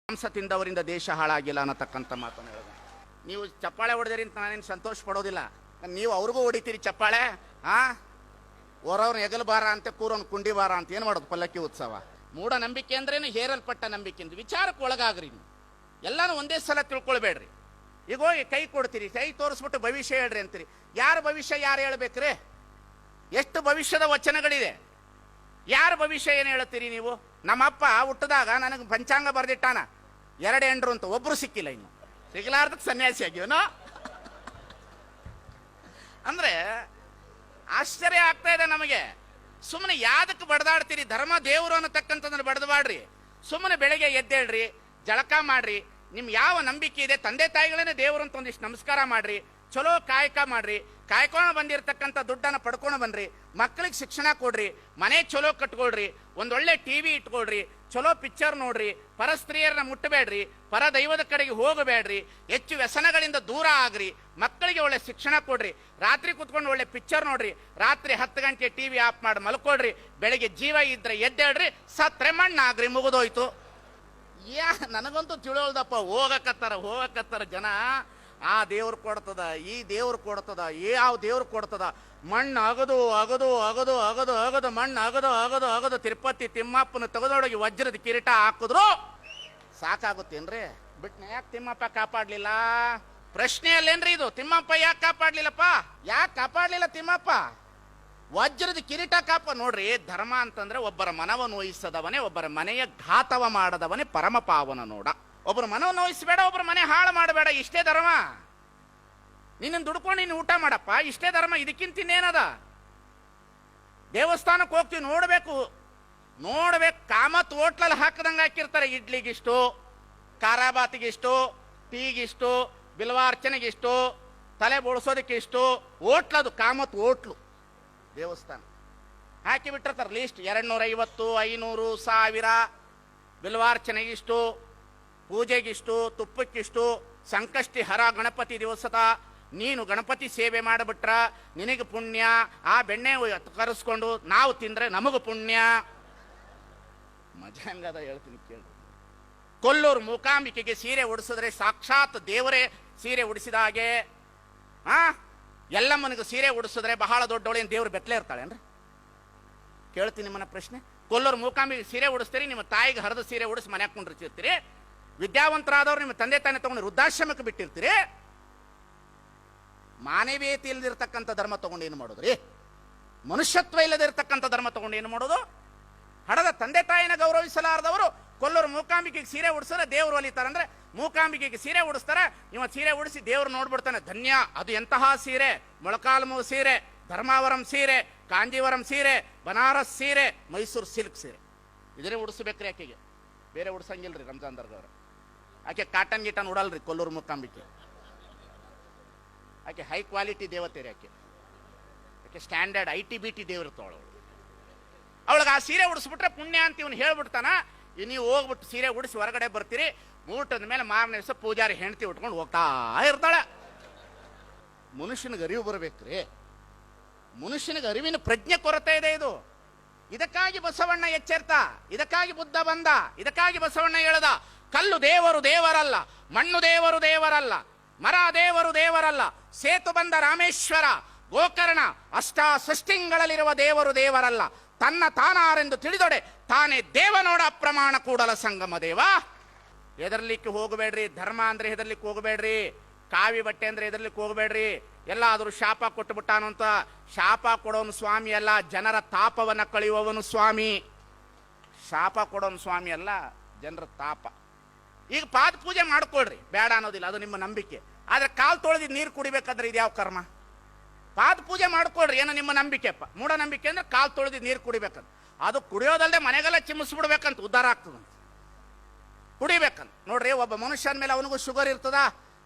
ಮಾಂಸ ತಿಂದವರಿಂದ ದೇಶ ಹಾಳಾಗಿಲ್ಲ ಅನ್ನತಕ್ಕಂಥ ಮಾತನ್ನು ಹೇಳಿದೆ. ನೀವು ಚಪ್ಪಾಳೆ ಹೊಡೆದಿರಿ ಅಂತ ನಾನೇನು ಸಂತೋಷ ಪಡೋದಿಲ್ಲ. ನೀವು ಅವ್ರಿಗೂ ಹೊಡಿತೀರಿ ಚಪ್ಪಾಳೆ. ಹೊರವ್ರನ್ನ ಹೆಗಲು ಬಾರ ಅಂತ ಕೂರೋನ್ ಕುಂಡಿ ಬಾರ ಅಂತ ಏನು ಮಾಡೋದು ಪಲ್ಲಕ್ಕಿ ಉತ್ಸವ. ಮೂಢನಂಬಿಕೆ ಅಂದ್ರೇನು ಹೇರಲ್ಪಟ್ಟ ನಂಬಿಕೆ. ವಿಚಾರಕ್ಕೆ ಒಳಗಾಗ್ರಿ. ನೀವು ಎಲ್ಲಾನು ಒಂದೇ ಸಲ ತಿಳ್ಕೊಳ್ಬೇಡ್ರಿ. ಈಗ ಹೋಗಿ ಕೈ ಕೊಡ್ತೀರಿ, ಕೈ ತೋರಿಸ್ಬಿಟ್ಟು ಭವಿಷ್ಯ ಹೇಳ್ರಿ ಅಂತೀರಿ. ಯಾರ ಭವಿಷ್ಯ ಯಾರು ಹೇಳ್ಬೇಕ್ರಿ? ಎಷ್ಟು ಭವಿಷ್ಯದ ವಚನಗಳಿದೆ. ಯಾರ ಭವಿಷ್ಯ ಏನು ಹೇಳ್ತೀರಿ ನೀವು? ನಮ್ಮಪ್ಪ ಹುಟ್ಟಿದಾಗ ನನಗೆ ಪಂಚಾಂಗ ಬರೆದಿಟ್ಟಾನ 2 ಹೆಂಡ್ರು ಅಂತ, ಒಬ್ರು ಸಿಕ್ಕಿಲ್ಲ. ಇನ್ನು ಸಿಗಲಾರ್ದಕ್ಕೆ ಸನ್ಯಾಸಿ ಆಗ್ಯವನೋ ಅಂದ್ರೆ ಆಶ್ಚರ್ಯ ಆಗ್ತಾ ಇದೆ ನಮಗೆ. ಸುಮ್ಮನೆ ಯಾದಕ್ಕೆ ಬಡದಾಡ್ತೀರಿ? ಧರ್ಮ ದೇವರು ಅನ್ನತಕ್ಕಂಥದ್ದನ್ನು ಬಡದಬಾಡ್ರಿ. ಸುಮ್ಮನೆ ಬೆಳಗ್ಗೆ ಎದ್ದೇಳ್ರಿ, ಜಳಕ ಮಾಡ್ರಿ, ನಿಮ್ ಯಾವ ನಂಬಿಕೆ ಇದೆ ತಂದೆ ತಾಯಿಗಳೇನೆ ದೇವರು ಅಂತ ಒಂದಿಷ್ಟು ನಮಸ್ಕಾರ ಮಾಡ್ರಿ, ಚಲೋ ಕಾಯಕ ಮಾಡ್ರಿ, ಕಾಯ್ಕೊಂಡು ಬಂದಿರತಕ್ಕಂಥ ದುಡ್ಡನ್ನು ಪಡ್ಕೊಂಡು ಬನ್ರಿ, ಮಕ್ಕಳಿಗೆ ಶಿಕ್ಷಣ ಕೊಡ್ರಿ, ಮನೆ ಚಲೋ ಕಟ್ಕೊಳ್ರಿ, ಒಂದೊಳ್ಳೆ ಟಿವಿ ಇಟ್ಕೊಳ್ರಿ, ಚಲೋ ಪಿಕ್ಚರ್ ನೋಡ್ರಿ, ಪರಸ್ತ್ರೀಯರನ್ನ ಮುಟ್ಟಬೇಡ್ರಿ, ಪರ ದೈವದ ಕಡೆಗೆ ಹೋಗಬೇಡ್ರಿ, ಹೆಚ್ಚು ವ್ಯಸನಗಳಿಂದ ದೂರ ಆಗ್ರಿ, ಮಕ್ಕಳಿಗೆ ಒಳ್ಳೆ ಶಿಕ್ಷಣ ಕೊಡ್ರಿ, ರಾತ್ರಿ ಕುತ್ಕೊಂಡು ಒಳ್ಳೆ ಪಿಕ್ಚರ್ ನೋಡ್ರಿ, ರಾತ್ರಿ 10 ಗಂಟೆ ಟಿವಿ ಆಫ್ ಮಾಡಿ ಮಲ್ಕೊಳ್ರಿ, ಬೆಳಿಗ್ಗೆ ಜೀವ ಇದ್ರೆ ಎದ್ದೇಳ್ರಿ, ಸತ್ರೆ ಮಣ್ಣಾಗ್ರಿ, ಮುಗಿದೋಯ್ತು. ನನಗಂತೂ ತಿಳಿಯೋಲ್ದಪ್ಪ. ಹೋಗಕತ್ತಾರ ಜನ. ಆ ದೇವ್ರು ಕೊಡ್ತದ, ಈ ದೇವ್ರು ಕೊಡ್ತದ, ಯಾವ ದೇವ್ರು ಕೊಡ್ತದ, ಮಣ್ಣು ಅಗದು ಅಗದು ಅಗದು ಅಗದು ಅಗದು ಮಣ್ಣು ಅಗದು ಅಗದು ಅಗದು ತಿರುಪತಿ ತಿಮ್ಮಪ್ಪನ ತೆಗೆದೊಳಗೆ ವಜ್ರದ ಕಿರೀಟ ಹಾಕಿದ್ರು ಸಾಕಾಗುತ್ತೇನ್ರಿ? ಬಿಟ್ನ ಯಾಕೆ ತಿಮ್ಮಪ್ಪ ಕಾಪಾಡ್ಲಿಲ್ಲ? ಪ್ರಶ್ನೆ ಅಲ್ಲೇನ್ರಿ ಇದು? ತಿಮ್ಮಪ್ಪ ಯಾಕೆ ಕಾಪಾಡ್ಲಿಲ್ಲಪ್ಪ? ಯಾಕೆ ಕಾಪಾಡ್ಲಿಲ್ಲ ತಿಮ್ಮಪ್ಪ? ವಜ್ರದ ಕಿರೀಟ ನೋಡ್ರಿ, ಧರ್ಮ ಅಂತಂದ್ರೆ ಒಬ್ಬರ ಮನವನ್ನು ನೋಯಿಸದವನೇ, ಒಬ್ಬರ ಮನೆಯ ಘಾತವ ಮಾಡದವನೇ ಪರಮ ಪಾವನ ನೋಡ. ಒಬ್ಬರ ಮನವನ್ನು ನೋಯಿಸಬೇಡ, ಒಬ್ಬರ ಮನೆ ಹಾಳು ಮಾಡಬೇಡ, ಇಷ್ಟೇ ಧರ್ಮ. ನಿನ್ನ ದುಡ್ಕೊಂಡು ನೀನು ಊಟ ಮಾಡಪ್ಪ, ಇಷ್ಟೇ ಧರ್ಮ. ಇದಕ್ಕಿಂತ ಇನ್ನೇನದ? ದೇವಸ್ಥಾನಕ್ಕೆ ಹೋಗ್ತೀವಿ, ನೋಡ್ಬೇಕು, ಕಾಮತ್ ಹೋಟ್ಲಲ್ಲಿ ಹಾಕದಂಗ ಹಾಕಿರ್ತಾರೆ. ಇಡ್ಲಿಗಿಷ್ಟು, ಖಾರಾಬಾತಿಗಿಷ್ಟು, ಟೀಗಿಷ್ಟು, ಬಿಲ್ವಾರ್ಚನೆಗಿಷ್ಟು, ತಲೆ ಬೋಳ್ಸೋದಕ್ಕೆ ಇಷ್ಟು, ಹೋಟ್ಲದು ಕಾಮತ್ ಹೋಟ್ಲು ದೇವಸ್ಥಾನ ಹಾಕಿ ಬಿಟ್ಟಿರ್ತಾರೆ ಲೀಸ್ಟ್. 250, 500, 1000 ಬಿಲ್ವಾರ್ಚನೆಗಿಷ್ಟು, ಪೂಜೆಗಿಷ್ಟು, ತುಪ್ಪಕ್ಕಿಷ್ಟು, ಸಂಕಷ್ಟಿ ಹರ ಗಣಪತಿ ದಿವಸದ ನೀನು ಗಣಪತಿ ಸೇವೆ ಮಾಡಿಬಿಟ್ರ ನಿನಗೆ ಪುಣ್ಯ. ಆ ಬೆಣ್ಣೆ ಕರೆಸ್ಕೊಂಡು ನಾವು ತಿಂದ್ರೆ ನಮಗೂ ಪುಣ್ಯ. ಮಜಾ ಹಂಗದ ಹೇಳ್ತೀನಿ ಕೇಳಿ. ಕೊಲ್ಲೂರು ಮೂಕಾಂಬಿಕೆಗೆ ಸೀರೆ ಉಡಿಸಿದ್ರೆ ಸಾಕ್ಷಾತ್ ದೇವರೇ ಸೀರೆ ಉಡಿಸಿದ ಹಾಗೆ. ಎಲ್ಲಮ್ಮನಿಗೆ ಸೀರೆ ಉಡಿಸಿದ್ರೆ ಬಹಳ ದೊಡ್ಡವಳೇನು ದೇವ್ರು ಬೆತ್ತಲೆ ಇರ್ತಾಳೇನ್ರಿ? ಕೇಳ್ತೀನಿ ನಿಮ್ಮನ್ನ ಪ್ರಶ್ನೆ. ಕೊಲ್ಲೂರು ಮೂಕಾಂಬಿಗೆ ಸೀರೆ ಉಡಿಸ್ತೀರಿ, ನಿಮ್ಮ ತಾಯಿಗೆ ಹರಿದ ಸೀರೆ ಉಡಿಸಿ ಮನೆ ಹಾಕೊಂಡಿರ್ತಿರ್ತೀರಿ. ವಿದ್ಯಾವಂತರಾದವ್ರು ನಿಮ್ಮ ತಂದೆ ತಾನೇ ತಗೊಂಡು ವೃದ್ಧಾಶ್ರಮಕ್ಕೆ ಬಿಟ್ಟಿರ್ತೀರಿ. ಮಾನವೀಯತೆ ಇಲ್ಲದಿರ್ತಕ್ಕಂಥ ಧರ್ಮ ತಗೊಂಡು ಏನು ಮಾಡೋದ್ರಿ? ಮನುಷ್ಯತ್ವ ಇಲ್ಲದಿರ್ತಕ್ಕಂಥ ಧರ್ಮ ತಗೊಂಡು ಏನು ಮಾಡೋದು? ಹಡದ ತಂದೆ ತಾಯಿನ ಗೌರವಿಸಲಾರದವರು ಕೊಲ್ಲೂರು ಮೂಕಾಂಬಿಕೆಗೆ ಸೀರೆ ಉಡಿಸಿದ್ರೆ ದೇವ್ರು ಒಲಿತಾರಂದ್ರೆ ಮೂಕಾಂಬಿಕೆಗೆ ಸೀರೆ ಉಡಿಸ್ತಾರ. ಇವ ಸೀರೆ ಉಡಿಸಿ ದೇವ್ರು ನೋಡ್ಬಿಡ್ತಾನೆ, ಧನ್ಯ, ಅದು ಎಂತಹ ಸೀರೆ, ಮೊಳಕಾಲ್ಮೂ ಸೀರೆ, ಧರ್ಮಾವರಂ ಸೀರೆ, ಕಾಂಜೀವರಂ ಸೀರೆ, ಬನಾರಸ್ ಸೀರೆ, ಮೈಸೂರು ಸಿಲ್ಕ್ ಸೀರೆ. ಇದನ್ನೇ ಉಡಿಸ್ಬೇಕ್ರಿ ಆಕೆಗೆ, ಬೇರೆ ಉಡ್ಸಂಗಿಲ್ರಿ. ರಂಜಾನ್ ದರ್ಗವ್ರ ಆಕೆ ಕಾಟನ್ ಗೀಟನ್ ಉಡಲ್ರಿ. ಕೊಲ್ಲೂರು ಮೂಕಾಂಬಿಕೆ ಆಕೆ ಹೈ ಕ್ವಾಲಿಟಿ ದೇವತೆ ರೀ. ಆಕೆ ಸ್ಟ್ಯಾಂಡರ್ಡ್ ITBT ದೇವ್ರತವಳು. ಅವಳಿಗೆ ಆ ಸೀರೆ ಉಡಿಸ್ಬಿಟ್ರೆ ಪುಣ್ಯ ಅಂತ ಇವನು ಹೇಳ್ಬಿಡ್ತಾನ. ನೀವು ಹೋಗ್ಬಿಟ್ಟು ಸೀರೆ ಉಡಿಸಿ ಹೊರಗಡೆ ಬರ್ತೀರಿ, ಊಟದ ಮೇಲೆ ಮಾರನೇ ದಿವಸ ಪೂಜಾರಿ ಹೆಂಡತಿ ಉಟ್ಕೊಂಡು ಹೋಗ್ತಾ ಇರ್ತಾಳೆ. ಮನುಷ್ಯನಿಗೆ ಅರಿವು ಬರ್ಬೇಕ್ರಿ. ಮನುಷ್ಯನಿಗೆ ಅರಿವಿನ ಪ್ರಜ್ಞೆ ಕೊರತೆ ಇದೆ. ಇದಕ್ಕಾಗಿ ಬಸವಣ್ಣ ಎಚ್ಚೆರ್ತ, ಇದಕ್ಕಾಗಿ ಬುದ್ಧ ಬಂದ, ಇದಕ್ಕಾಗಿ ಬಸವಣ್ಣ ಹೇಳದ, ಕಲ್ಲು ದೇವರು ದೇವರಲ್ಲ, ಮಣ್ಣು ದೇವರು ದೇವರಲ್ಲ, ಮರ ದೇವರು ದೇವರಲ್ಲ, ಸೇತು ಬಂದ ರಾಮೇಶ್ವರ, ಗೋಕರ್ಣ, ಅಷ್ಟಾಸೃಷ್ಟಿಗಳಲ್ಲಿರುವ ದೇವರು ದೇವರಲ್ಲ, ತನ್ನ ತಾನಾರೆಂದು ತಿಳಿದೊಡೆ ತಾನೇ ದೇವನೋಡ ಅಪ್ರಮಾಣ ಕೂಡಲ ಸಂಗಮ ದೇವ. ಹೆದರ್ಲಿಕ್ಕೆ ಹೋಗಬೇಡ್ರಿ. ಧರ್ಮ ಅಂದ್ರೆ ಹೆದರ್ಲಿಕ್ಕೆ ಹೋಗಬೇಡ್ರಿ. ಕಾವಿ ಬಟ್ಟೆ ಅಂದ್ರೆ ಹೆದರ್ಲಿಕ್ಕೆ ಹೋಗಬೇಡ್ರಿ. ಎಲ್ಲಾದರೂ ಶಾಪ ಕೊಟ್ಟುಬಿಟ್ಟಾನು ಅಂತ. ಶಾಪ ಕೊಡೋನು ಸ್ವಾಮಿ ಅಲ್ಲ, ಜನರ ತಾಪವನ್ನ ಕಳೆಯುವವನು ಸ್ವಾಮಿ. ಶಾಪ ಕೊಡೋನು ಸ್ವಾಮಿ ಅಲ್ಲ, ಜನರ ತಾಪ. ಈಗ ಪಾದ ಪೂಜೆ ಮಾಡ್ಕೊಳ್ರಿ, ಬೇಡ ಅನ್ನೋದಿಲ್ಲ, ಅದು ನಿಮ್ಮ ನಂಬಿಕೆ. ಆದ್ರೆ ಕಾಲು ತೊಳೆದು ನೀರು ಕುಡಿಬೇಕಾದ್ರೆ ಇದು ಯಾವ ಕರ್ಮ? ಪಾದ ಪೂಜೆ ಮಾಡ್ಕೊಳ್ರಿ, ಏನೋ ನಿಮ್ಮ ನಂಬಿಕೆಪ್ಪ. ಮೂಢನಂಬಿಕೆ ಅಂದ್ರೆ ಕಾಲು ತೊಳೆದು ನೀರು ಕುಡಿಬೇಕಂತ. ಅದು ಕುಡಿಯೋದಲ್ಲದೆ ಮನೆಗೆಲ್ಲ ಚಿಮ್ಮಿಸ್ಬಿಡ್ಬೇಕಂತ, ಉದ್ಧಾರ ಆಗ್ತದಂತ. ಕುಡಿಬೇಕಂತ ನೋಡ್ರಿ. ಒಬ್ಬ ಮನುಷ್ಯನ ಮೇಲೆ ಅವನಿಗೂ ಶುಗರ್ ಇರ್ತದ,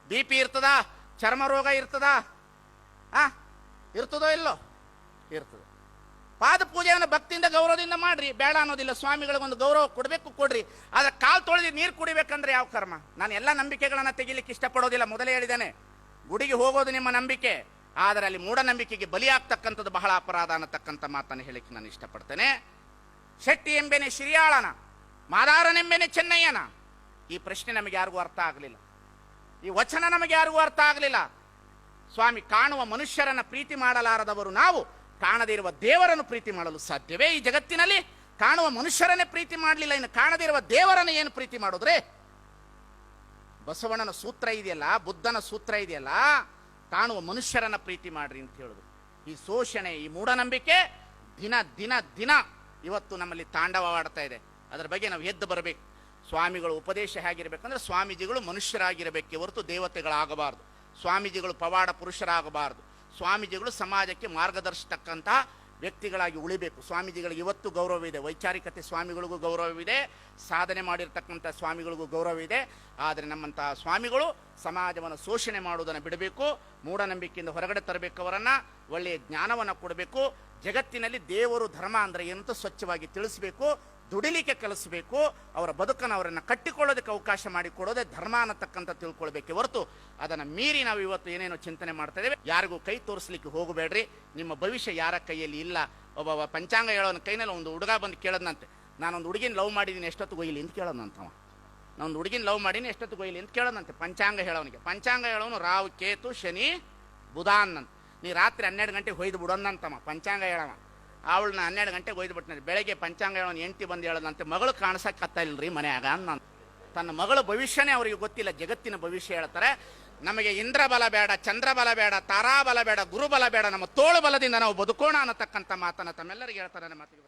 BP ಇರ್ತದ, ಚರ್ಮ ರೋಗ ಇರ್ತದ, ಇರ್ತದೋ ಇಲ್ಲೋ? ಇರ್ತದೆ. ಪಾದ ಪೂಜೆಯನ್ನು ಭಕ್ತಿಯಿಂದ ಗೌರವದಿಂದ ಮಾಡ್ರಿ, ಬೇಡ ಅನ್ನೋದಿಲ್ಲ. ಸ್ವಾಮಿಗಳಿಗೊಂದು ಗೌರವ ಕೊಡಬೇಕು, ಕೊಡ್ರಿ. ಆದ್ರೆ ಕಾಲು ತೊಳೆದು ನೀರು ಕುಡಿಬೇಕಂದ್ರೆ ಯಾವ ಕರ್ಮ? ನಾನು ಎಲ್ಲ ನಂಬಿಕೆಗಳನ್ನ ತೆಗಿಲಿಕ್ಕೆ ಇಷ್ಟಪಡೋದಿಲ್ಲ. ಮೊದಲೇ ಹೇಳಿದ್ದೇನೆ, ಗುಡಿಗೆ ಹೋಗೋದು ನಿಮ್ಮ ನಂಬಿಕೆ, ಆದರೆ ಅಲ್ಲಿ ಮೂಢನಂಬಿಕೆಗೆ ಬಲಿಯಾಗ್ತಕ್ಕಂಥದ್ದು ಬಹಳ ಅಪರಾಧ ಅನ್ನತಕ್ಕಂಥ ಮಾತನ್ನು ಹೇಳಿಕ್ಕೆ ನಾನು ಇಷ್ಟಪಡ್ತೇನೆ. ಶೆಟ್ಟಿ ಎಂಬೆನೆ ಶ್ರೀಯಾಳನ, ಮಾದಾರನೆಂಬೆನೆ ಚೆನ್ನಯ್ಯನ, ಈ ಪ್ರಶ್ನೆ ನಮಗೆ ಯಾರಿಗೂ ಅರ್ಥ ಆಗಲಿಲ್ಲ, ಈ ವಚನ ನಮಗೆ ಯಾರಿಗೂ ಅರ್ಥ ಆಗಲಿಲ್ಲ. ಸ್ವಾಮಿ, ಕಾಣುವ ಮನುಷ್ಯರನ್ನ ಪ್ರೀತಿ ಮಾಡಲಾರದವರು ನಾವು ಕಾಣದೇ ಇರುವ ದೇವರನ್ನು ಪ್ರೀತಿ ಮಾಡಲು ಸಾಧ್ಯವೇ? ಈ ಜಗತ್ತಿನಲ್ಲಿ ಕಾಣುವ ಮನುಷ್ಯರನ್ನೇ ಪ್ರೀತಿ ಮಾಡಲಿಲ್ಲ, ಇನ್ನು ಕಾಣದೇ ಇರುವ ದೇವರನ್ನು ಏನು ಪ್ರೀತಿ ಮಾಡೋದ್ರೆ? ಬಸವಣ್ಣನ ಸೂತ್ರ ಇದೆಯಲ್ಲ, ಬುದ್ಧನ ಸೂತ್ರ ಇದೆಯಲ್ಲ, ಕಾಣುವ ಮನುಷ್ಯರನ್ನ ಪ್ರೀತಿ ಮಾಡ್ರಿ ಅಂತ ಹೇಳುದು. ಈ ಶೋಷಣೆ, ಈ ಮೂಢನಂಬಿಕೆ ದಿನ ದಿನ ದಿನ ಇವತ್ತು ನಮ್ಮಲ್ಲಿ ತಾಂಡವವಾಡ್ತಾ ಇದೆ. ಅದರ ಬಗ್ಗೆ ನಾವು ಎದ್ದು ಬರಬೇಕು. ಸ್ವಾಮಿಗಳು ಉಪದೇಶ ಹೇಗಿರ್ಬೇಕಂದ್ರೆ, ಸ್ವಾಮೀಜಿಗಳು ಮನುಷ್ಯರಾಗಿರಬೇಕೆ ಹೊರತು ದೇವತೆಗಳಾಗಬಾರ್ದು. ಸ್ವಾಮೀಜಿಗಳು ಪವಾಡ ಪುರುಷರಾಗಬಾರ್ದು. ಸ್ವಾಮೀಜಿಗಳು ಸಮಾಜಕ್ಕೆ ಮಾರ್ಗದರ್ಶತಕ್ಕಂತಹ ವ್ಯಕ್ತಿಗಳಾಗಿ ಉಳಿಬೇಕು. ಸ್ವಾಮೀಜಿಗಳಿಗೆ ಇವತ್ತು ಗೌರವವಿದೆ, ವೈಚಾರಿಕತೆ ಸ್ವಾಮಿಗಳಿಗೂ ಗೌರವವಿದೆ, ಸಾಧನೆ ಮಾಡಿರ್ತಕ್ಕಂಥ ಸ್ವಾಮಿಗಳಿಗೂ ಗೌರವವಿದೆ. ಆದರೆ ನಮ್ಮಂತಹ ಸ್ವಾಮಿಗಳು ಸಮಾಜವನ್ನು ಶೋಷಣೆ ಮಾಡುವುದನ್ನು ಬಿಡಬೇಕು, ಮೂಢನಂಬಿಕೆಯಿಂದ ಹೊರಗಡೆ ತರಬೇಕು, ಅವರನ್ನು ಒಳ್ಳೆಯ ಜ್ಞಾನವನ್ನು ಕೊಡಬೇಕು. ಜಗತ್ತಿನಲ್ಲಿ ದೇವರು ಧರ್ಮ ಅಂದರೆ ಏನಂತ ಸ್ವಚ್ಛವಾಗಿ ತಿಳಿಸಬೇಕು, ದುಡಿಲಿಕ್ಕೆ ಕಲಿಸಬೇಕು. ಅವರ ಬದುಕನ್ನು ಅವರನ್ನು ಕಟ್ಟಿಕೊಳ್ಳೋದಕ್ಕೆ ಅವಕಾಶ ಮಾಡಿಕೊಡೋದೇ ಧರ್ಮ ಅನ್ನತಕ್ಕಂಥ ತಿಳ್ಕೊಳ್ಬೇಕೆ ಹೊರತು ಅದನ್ನು ಮೀರಿ ನಾವು ಇವತ್ತು ಏನೇನೋ ಚಿಂತನೆ ಮಾಡ್ತಾ ಇದ್ದೇವೆ. ಯಾರಿಗೂ ಕೈ ತೋರಿಸ್ಲಿಕ್ಕೆ ಹೋಗಬೇಡ್ರಿ, ನಿಮ್ಮ ಭವಿಷ್ಯ ಯಾರ ಕೈಯಲ್ಲಿ ಇಲ್ಲ. ಒಬ್ಬ ಪಂಚಾಂಗ ಹೇಳೋನ ಕೈನಲ್ಲಿ ಒಂದು ಹುಡುಗ ಬಂದು ಕೇಳೋದಂತೆ, ನಾನೊಂದು ಹುಡುಗಿನ ಲವ್ ಮಾಡಿದ್ದೀನಿ ಎಷ್ಟೊತ್ತು ಗೊಯ್ಲಿ ಅಂತ ಕೇಳೋದಂತವ. ನಾನೊಂದು ಹುಡುಗಿನ ಲವ್ ಮಾಡೀನಿ ಎಷ್ಟೊತ್ತು ಗೊಯ್ಲಿ ಅಂತ ಕೇಳೋದಂತೆ ಪಂಚಾಂಗ ಹೇಳೋನಿಗೆ. ಪಂಚಾಂಗ ಹೇಳೋನು ರಾವ್, ಕೇತು, ಶನಿ, ಬುಧ ಅನ್ನಂತ. ನೀ ರಾತ್ರಿ 12 ಗಂಟೆಗೆ ಹೊಯ್ದು ಬಿಡೋದಂತಮ್ಮ ಪಂಚಾಂಗ ಹೇಳವ. ಅವಳನ್ನ 12 ಗಂಟೆಗೆ ಒಯ್ದು ಬಿಟ್ಟಿನ. ಬೆಳಗ್ಗೆ ಪಂಚಾಂಗ ಹೇಳೋನು ಹೆಂಡತಿ ಬಂದು ಹೇಳೋದಂತೆ, ಮಗಳು ಕಾಣಿಸಕ್ಕತ್ತಿಲ್ರಿ ಮನೆಯಾಗ ಅಂತ. ತನ್ನ ಮಗಳ ಭವಿಷ್ಯನೇ ಅವರಿಗೆ ಗೊತ್ತಿಲ್ಲ, ಜಗತ್ತಿನ ಭವಿಷ್ಯ ಹೇಳ್ತಾರೆ. ನಮಗೆ ಇಂದ್ರ ಬಲ ಬೇಡ, ಚಂದ್ರ ಬಲ ಬೇಡ, ತಾರಾ ಬಲ ಬೇಡ, ಗುರುಬಲ ಬೇಡ, ನಮ್ಮ ತೋಳು ಬಲದಿಂದ ನಾವು ಬದುಕೋಣ ಅನ್ನತಕ್ಕಂಥ ಮಾತನ್ನು ತಮ್ಮೆಲ್ಲರಿಗೆ ಹೇಳ್ತಾರೆ. ಮಾತಿಗೆ